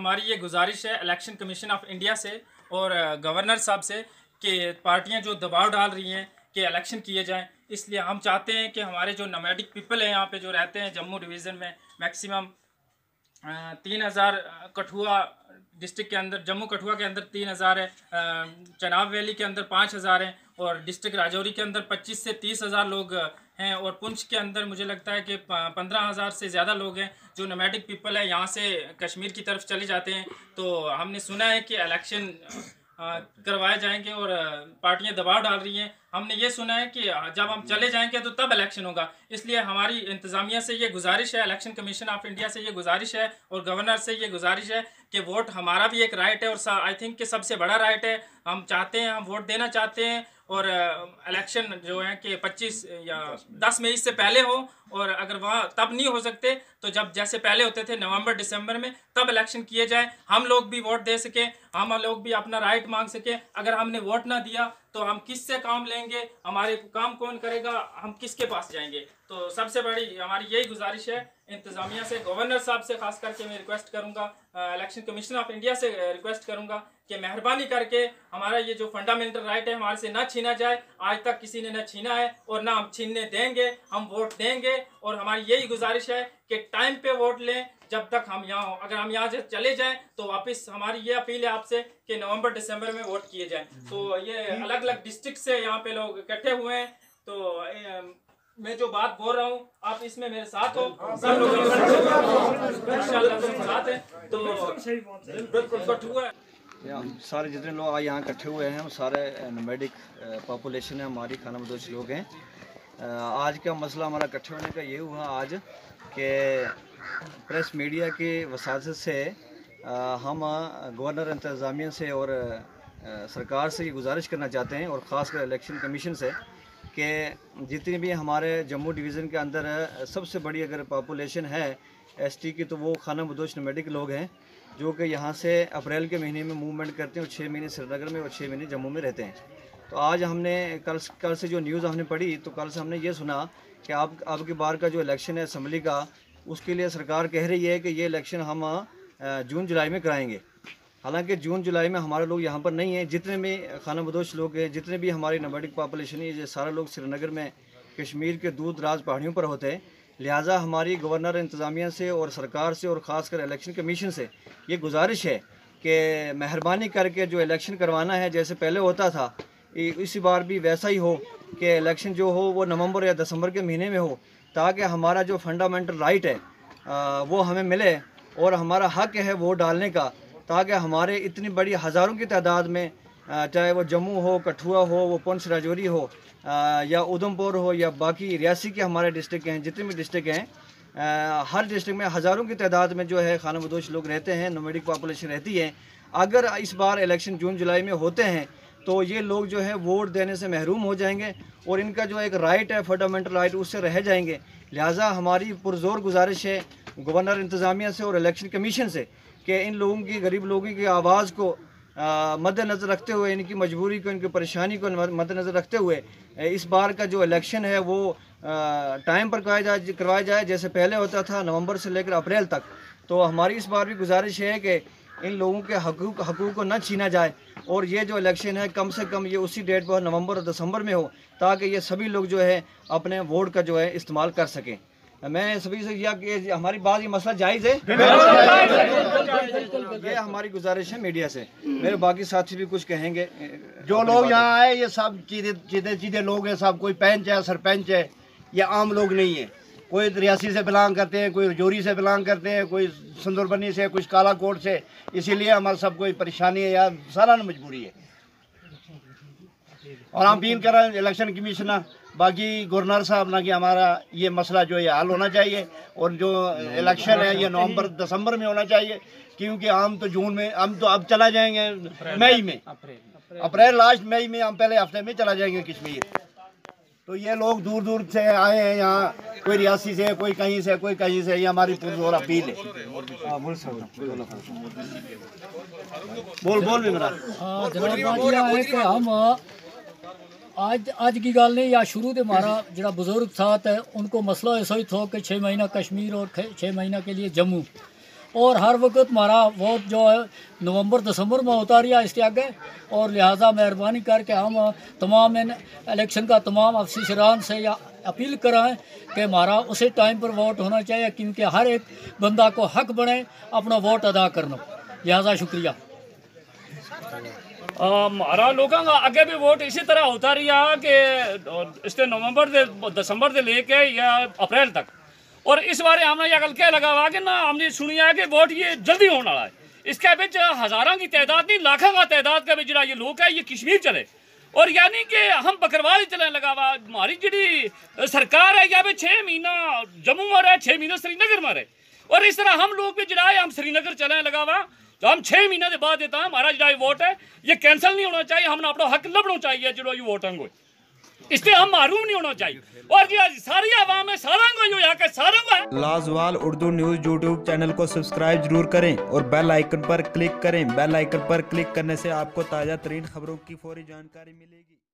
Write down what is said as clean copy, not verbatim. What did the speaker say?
हमारी ये गुजारिश है इलेक्शन कमीशन ऑफ इंडिया से और गवर्नर साहब से कि पार्टियां जो दबाव डाल रही हैं कि इलेक्शन किए जाएं, इसलिए हम चाहते हैं कि हमारे जो नोमैडिक पीपल हैं यहाँ पे जो रहते हैं जम्मू डिवीज़न में मैक्सिमम 3000 कठुआ डिस्ट्रिक्ट के अंदर, जम्मू कठुआ के अंदर 3000 है, चनाब वैली के अंदर 5000 हैं और डिस्ट्रिक्ट राजौरी के अंदर 25 से 30,000 लोग हैं और पुंछ के अंदर मुझे लगता है कि 15,000 से ज़्यादा लोग हैं जो नोमैडिक पीपल है, यहाँ से कश्मीर की तरफ चले जाते हैं। तो हमने सुना है कि इलेक्शन करवाए जाएंगे और पार्टियां दबाव डाल रही हैं। हमने ये सुना है कि जब हम चले जाएंगे तो तब इलेक्शन होगा, इसलिए हमारी इंतज़ामिया से ये गुजारिश है, इलेक्शन कमीशन ऑफ इंडिया से ये गुजारिश है और गवर्नर से ये गुजारिश है कि वोट हमारा भी एक राइट है और आई थिंक कि सबसे बड़ा राइट है। हम चाहते हैं, हम वोट देना चाहते हैं और इलेक्शन जो है कि 25 या 10 मई से पहले हो और अगर वहाँ तब नहीं हो सकते तो जब जैसे पहले होते थे नवंबर दिसंबर में, तब इलेक्शन किए जाए, हम लोग भी वोट दे सके, हम लोग भी अपना राइट मांग सके। अगर हमने वोट ना दिया तो हम किससे काम लेंगे, हमारे काम कौन करेगा, हम किसके पास जाएंगे। तो सबसे बड़ी हमारी यही गुजारिश है इंतज़ामिया से, गवर्नर साहब से खास करके मैं रिक्वेस्ट करूंगा, इलेक्शन कमीशन ऑफ इंडिया से रिक्वेस्ट करूंगा कि मेहरबानी करके हमारा ये जो फंडामेंटल राइट है हमारे से ना छीना जाए। आज तक किसी ने ना छीना है और ना हम छीनने देंगे, हम वोट देंगे और हमारी यही गुजारिश है कि टाइम पे वोट लें जब तक हम यहाँ हो। अगर हम यहाँ से चले जाएं तो वापस हमारी ये अपील है आपसे कि नवंबर दिसंबर में वोट किए जाएं। तो ये अलग अलग डिस्ट्रिक्ट से यहाँ पे लोग इकट्ठे हुए हैं, तो मैं जो बात बोल रहा हूँ आप इसमें मेरे साथ हो, सब लोग इंशाल्लाह साथ हैं। तो बिल्कुल कठुआ सारे जितने लोग आज यहाँ इकट्ठे हुए हैं सारे नोमैडिक पॉपुलेशन है, हमारी खाना बदोश लोग हैं। आज का मसला हमारा इकट्ठे होने का ये हुआ आज कि प्रेस मीडिया की वसात से हम गवर्नर इंतज़ामिया से और सरकार से ये गुजारिश करना चाहते हैं और ख़ासकर इलेक्शन कमीशन से कि जितनी भी हमारे जम्मू डिवीज़न के अंदर सबसे बड़ी अगर पॉपुलेशन है एसटी की तो वो खाना बदोश नोमैडिक लोग हैं जो कि यहाँ से अप्रैल के महीने में मूवमेंट करते हैं और 6 महीने श्रीनगर में और 6 महीने जम्मू में रहते हैं। तो आज हमने कल से जो न्यूज़ हमने पढ़ी तो कल से हमने ये सुना कि अब की बार का जो इलेक्शन है असम्बली का, उसके लिए सरकार कह रही है कि ये इलेक्शन हम जून जुलाई में कराएंगे। हालांकि जून जुलाई में हमारे लोग यहाँ पर नहीं हैं, जितने भी खाना बदोश लोग हैं, जितने भी हमारी नोमैडिक पॉपुलेशन है, ये सारे लोग श्रीनगर में कश्मीर के दूर दराज पहाड़ियों पर होते हैं। लिहाजा हमारी गवर्नर इंतज़ामिया से और सरकार से और ख़ासकर इलेक्शन कमीशन से ये गुजारिश है कि मेहरबानी करके जो इलेक्शन करवाना है जैसे पहले होता था इसी बार भी वैसा ही हो कि इलेक्शन जो हो वो नवंबर या दिसंबर के महीने में हो, ताकि हमारा जो फंडामेंटल राइट है वो हमें मिले और हमारा हक है वोट डालने का, ताकि हमारे इतनी बड़ी हज़ारों की तादाद में चाहे वो जम्मू हो, कठुआ हो, वो पुंछ राजौरी हो या उधमपुर हो या बाकी रियासी के हमारे डिस्ट्रिक्ट हैं, जितने भी डिस्ट्रिक्ट हैं, हर डिस्ट्रिक्ट में हज़ारों की तादाद में जो है खाना बदोश लोग रहते हैं, नोमैडिक पॉपुलेशन रहती है। अगर इस बार इलेक्शन जून जुलाई में होते हैं तो ये लोग जो है वोट देने से महरूम हो जाएंगे और इनका जो एक राइट है फंडामेंटल राइट उससे रह जाएंगे। लिहाजा हमारी पुरजोर गुजारिश है गवर्नर इंतज़ामिया से और इलेक्शन कमीशन से कि इन लोगों की, गरीब लोगों की आवाज़ को मद्देनज़र रखते हुए, इनकी मजबूरी को, इनकी परेशानी को मद्देनज़र रखते हुए इस बार का जो इलेक्शन है वो टाइम पर करवाया जाए जैसे पहले होता था नवंबर से लेकर अप्रैल तक। तो हमारी इस बार भी गुजारिश है कि इन लोगों के हकूक़ को न छीना जाए और ये जो इलेक्शन है कम से कम ये उसी डेट पर नवंबर और दिसंबर में हो, ताकि ये सभी लोग जो है अपने वोट का जो है इस्तेमाल कर सकें। मैं सभी से यह कि हमारी बात ये मसला जायज़ है, ये हमारी गुजारिश है मीडिया से। मेरे बाकी साथी भी कुछ कहेंगे। जो लोग यहाँ आए ये सब सीधे लोग हैं, सब कोई पंच है, सरपंच है, ये आम लोग नहीं है। कोई रियासी से बिलोंग करते हैं, कोई रजौरी से बिलोंग करते हैं, कोई सुंदरबनी से, कुछ कालाकोट से। इसीलिए हमारा सब कोई परेशानी है यार, सारा न मजबूरी है। और हम अपील कर रहे हैं इलेक्शन कमीशनर बाकी गवर्नर साहब ना कि हमारा ये मसला जो है हल होना चाहिए और जो इलेक्शन है ये नवंबर दिसंबर में होना चाहिए, क्योंकि हम तो जून में, हम तो अब चला जाएंगे मई में, अप्रैल लास्ट मई में, हम पहले हफ्ते में चला जाएंगे कश्मीर। तो ये लोग दूर दूर से आए हैं यहाँ, कोई रियासी से, कोई कहीं से, कोई कहीं से। ये हमारी पुरजोर अपील है। बोल भी मेरा। हाँ जनाब, है कि हम आज की गल नहीं या शुरू से हमारा जो बुजुर्ग साथ है उनको मसला ऐसा ही था कि 6 महीना कश्मीर और 6 महीना के लिए जम्मू, और हर वक्त हमारा वोट जो है नवंबर दिसंबर में होता रहा इसके आगे। और लिहाजा मेहरबानी करके हम तमाम इन इलेक्शन का तमाम अफसरान से या अपील कराएं कि हमारा उसी टाइम पर वोट होना चाहिए, क्योंकि हर एक बंदा को हक बने अपना वोट अदा करना। लिहाजा शुक्रिया। हमारा लोगों का आगे भी वोट इसी तरह होता रहा कि इसके नवंबर से दिसंबर से लेके या अप्रैल तक। और इस बार हमने यह गल क्या लगा हुआ कि ना हमने सुनी है कि वोट ये जल्दी होने वाला है। इसके बिच हज़ारों की तादाद नहीं लाखों का तादाद का जो ये लोग है ये कश्मीर चले, और यानी कि हम बकरवाल चलने लगा हुआ। हमारी जी सरकार है या 6 महीना जम्मू में रहे, 6 महीना श्रीनगर में रहे, और इस तरह हम लोग भी जो है हम श्रीनगर चलने लगा हुआ। तो हम 6 महीने के बाद देता हमारा जो वोट है ये कैंसिल नहीं होना चाहिए, हमने अपना हक लबना चाहिए जो ये वोट होंगे इससे हम मारूम नहीं होना चाहिए। और जी सारी आवाम है सारा को यहाँ के सारा को लाजवाल उर्दू न्यूज़ यूट्यूब चैनल को सब्सक्राइब जरूर करें और बेल आइकन पर क्लिक करें। बेल आइकन पर क्लिक करने से आपको ताज़ा तरीन खबरों की फौरी जानकारी मिलेगी।